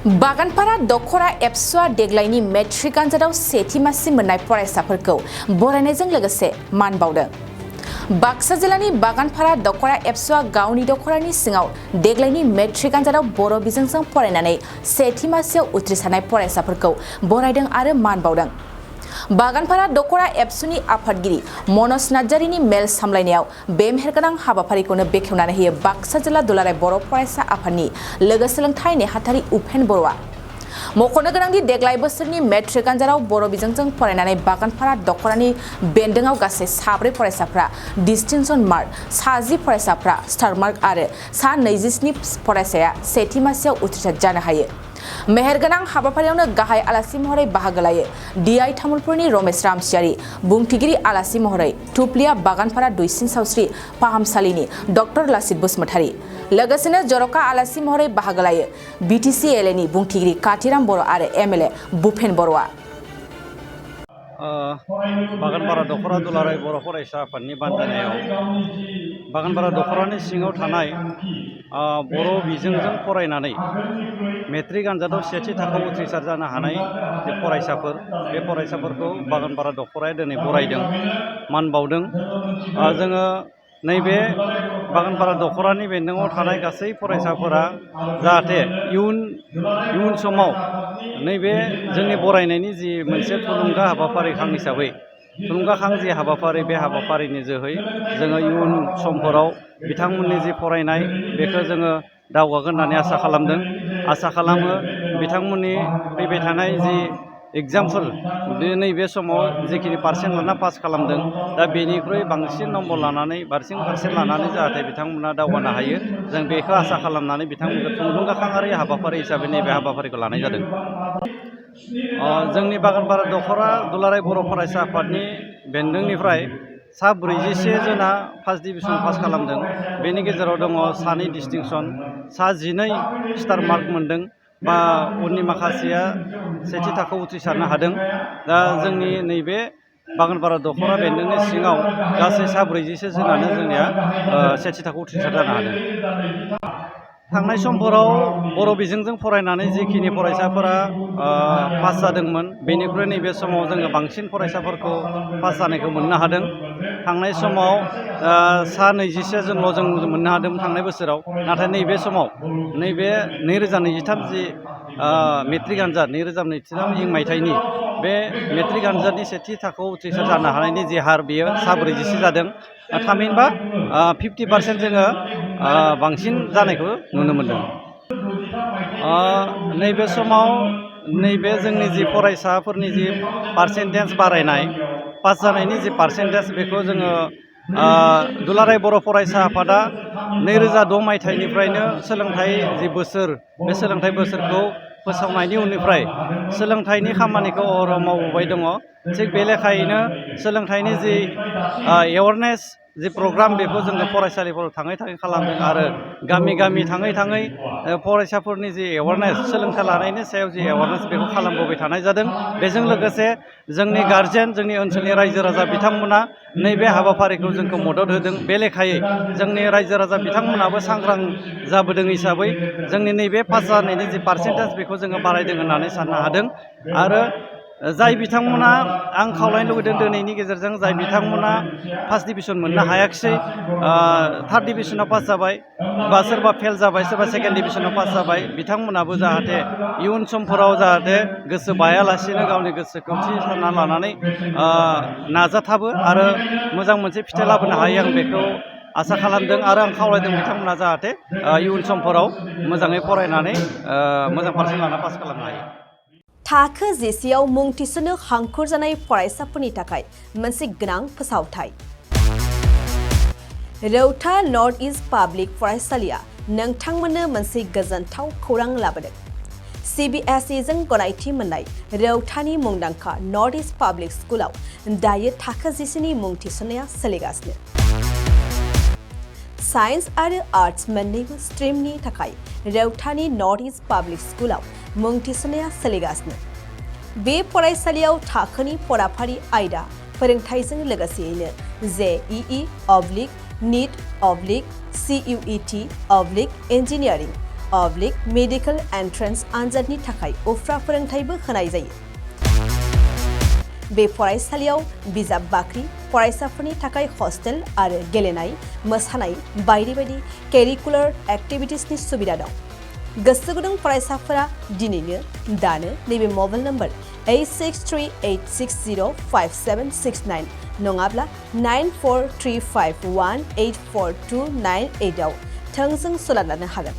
बागानपारा दखरा एबसुआ देग्लायनि मेट्रिक आनजादाव सेथि मासि मोननाय फरायसाफोरखौ बरायनायजों लोगोसे मान बावदों। बाक्सा जिल्लानि बागानपारा दखरा एबसुआ गावनि दखरानि सिङाव देग्लायनि मेट्रिक आनजादाव बर' बिजोंजों फरायनानै सेथि मासियाव उथ्रिसारनाय फरायसाफोरखौ बरायदों आरो मान बावदों। बागानपारा दखरा एबसुनि आफादगिरि मनज नार्जारिनि मेल सामलायनायाव बे मेहेरगोनां हाबाफारिखौनो बेखेवनानै होयो बाक्सा जिल्ला दुलाराय बर' फरायसा आफादनि लोगो सोलोंथाइ नेहाथारि उपेन बर'आ। मख'नो गोनांदि देग्लाय बोसोरनि मेट्रिक आनजादाव बर' बिजोंजों फरायनानै बागानपारा दखरानि बेन्दोंआव गासै 4 फरायसाफ्रा डिस्टिंसन मार्क, 10 फरायसाफ्रा स्टार मार्क आरो 27 फरायसाया सेथि मासियाव उथ्रिसार जानो हायो। मेहेरगोनां हाबाफारियावनो गाहाय आलासि महरै बाहागो लायो डिआइ तामुलपुरनि रमेश रामसियारि, बुंथिगिरि आलासि महरै थुप्लिया बागानपारा दुइसिन सावस्रि फाहामसालिनि डक्टर लासित बसुमतारी, लोगोसेनो जर'खा आलासि महरै बाहागो लायो बिटिसि एलएनि बुंथिगिरि काथिराम बर' आरो एमएलए भुपेन बर'आ। बागानपारा दखरा दुलाराय बर' फरायसा आफादनि बानजायनायाव बागानपारा दखरानि सिङाव थानाय बर' बिजोंजों फरायनानै मेट्रिक आनजादाव सेथि थाखोआव उथ्रिसार जानो हानाय जे फरायसाफोर, बे फरायसाफोरखौ बागानपारा दखराया दिनै बरायदों, मान बावदों। जोङो नैबे बागानपारा दखरानि बेन्दोंआव थानाय गासै फरायसाफोरा जाहाथे इयुन समाव नैबे जोंनि बरायनायनि जि मोनसे थुलुंगा हाबाफारिखां हिसाबै थुलुंगाखां जि हाबाफारि, बे हाबाफारिनि जोहै जोङो इयुन समफोराव बिथांमोननि जि फरायनाय बेखौ जोङो दावगागोन होननानै आसा खालामदों। आसा खालामो बिथांमोननि फैबाय थानाय जि एग्जामफोर, नैबे समाव जिखिनि पारसेन्ट लाना पास खालामदों, दा बेनिख्रुइ बांसिन नम्बर लानानै पारसेन्ट लानानै जाहाथे बिथांमोना दावगानो हायो, जों बेखौ आसा खालामनानै बिथांमोनखौ थुलुंगाखांआरि हाबाफारि हिसाबै नैबे हाबाफारिखौ लानाय जादों। जोंनि बागानपारा दखरा दुलाराय बर' फरायसा आफादनि बेन्दोंनिफ्राय सा 47 जना फार्स्ट डिभिजन पास खालामदों। बेनि गेजेराव दङ 2 डिस्टिंसन, सा 12 स्टार मार्क मोनदों, बा उननि माखासेया सेथि थाखोआव उथ्रिसारनो हादों। दा जोंनि नैबे बागानपारा दखरा बेन्दोंनि सिङाव गासै सा 47 जनानो जोंनिया सेथि थाखोआव उथ्रिसार जानो हादों। थांनाय समफोराव बर' बिजोंजों फरायनानै जिखिनि फरायसाफोरा पास जादोंमोन, बेनिख्रुइ नैबे समाव जोङो बांसिन फरायसाफोरखौ पास जानायखौ मोननो हादों। थांनाय समाव सा 21 जनल' जों मोननो हादोंमोन थांनाय बोसोराव, नाथाय नैबे समाव नैबे 2023 जि मेट्रिक आनजाद 2023 मायथाइनि बे मेट्रिक आनजादनि सेथि थाखोआव उथ्रिसार जानो हानायनि जि हार, बेयो सा 47 जादों। थामहिनबा 50% जोङो बांसिन जानायखौ नुनो मोनदों। नैबे समाव नैबे जोंनि जि फरायसाफोरनि जि पारसेन्टेज बारायनाय, पास जानायनि जि पारसेन्टेज, बेखौ जोङो दुलाराय बर' फरायसा आफादा 2006 मायथाइनिफ्रायनो सोलोंथाइ जि बोसोर, बे सोलोंथाइ बोसोरखौ फोसावनायनि उननिफ्राय सोलोंथाइनि खामानिखौ अहरह मावबोबाय दङ। थिग बे लेखायैनो सोलोंथाइनि जि एवारनेस जि प्रग्राम, बेखौ जोङो फरायसालिफोराव थाङै खालामदों आरो गामि गामि थाङै फरायसाफोरनि जि एवारनेस, सोलोंथाइ लानायनि सायाव जि एवारनेस, बेखौ खालामबोबाय थानाय जादों। बेजों लोगोसे जोंनि गार्जेन, जोंनि ओनसोलनि रायजो राजा बिथांमोना नैबे हाबाफारिखौ जोंखौ मदद होदों। बे लेखायै जोंनि रायजो राजा बिथांमोनाबो सांग्रां जाबोदों हिसाबै जोंनि नैबे पास जानायनि जि पारसेन्टेज, बेखौ जोङो बारायदों होननानै साननो हादों। आरो जाय बिथांमोना, आं खावलायनो लुबैदों दिनैनि गेजेरजों, जाय बिथांमोना फार्स्ट डिभिजन मोननो हायाखिसै, थार्ड डिभिजनाव पास जाबाय, बा सोरबा फेल जाबाय, सोरबा सेकेन्ड डिभिजनाव पास जाबाय, बिथांमोनाबो जाहाथे इयुन समफोराव जाहाथे गोसो बायालासिनो गावनि गोसोखौ थि सानना लानानै नाजाथाबो आरो मोजां मोनसे फिथाइ लाबोनो हायो, आं बेखौ आसा खालामदों। आरो आं खावलायदों बिथांमोना जाहाथे इयुन समफोराव मोजाङै फरायनानै मोजां पारसेन्ट लाना पास खालामनो हायो। थाखो जिसेआव मुं थिसननो हांखुर जानाय फरायसाफोरनि थाखाय मोनसे गोनां फोसावथाय। रौता नर्थ इस्ट पाब्लिक फरायसालिया नोंथांमोननो मोनसे गोजोनथाव खौरां लाबोदों। CBSE जों गनायथि मोननाय रौतानि मुंदांखा नर्थ इस्ट पाब्लिक स्कुलाव दायो थाखो 10नि मुं थिसननाया सोलिगासिनो। साइन्स आरो आर्ट्स मोन्नैबो स्ट्रिमनि थाखाय रौतानि नर्थ इस्ट पाब्लिक स्कुलाव मुं थिसननाया सोलिगासिनो। बे फरायसालियाव थाखोनि फराफारि आयदा फोरोंथाइजों लोगोसेयैनो JEE/NEET/CUET/इन्जिनियारिं मेडिकेल एन्ट्रेन्स आनजादनि थाखाय उफ्रा फोरोंथायबो होनाय जायो। बे फरायसालियाव बिजाब बाख्रि, फरायसाफोरनि थाखाय हस्टेल आरो गेलेनाय, मोसानाय बायदि बायदि केरिकुलार एक्टिभिटिसनि सुबिदा दं। गोसो गुदुं फरायसाफोरा दिनैनो दानो नैबे मबाइल नम्बर 8638605769 नङाब्ला 9435184298 आव थोंजों सोलोंनो हागोन।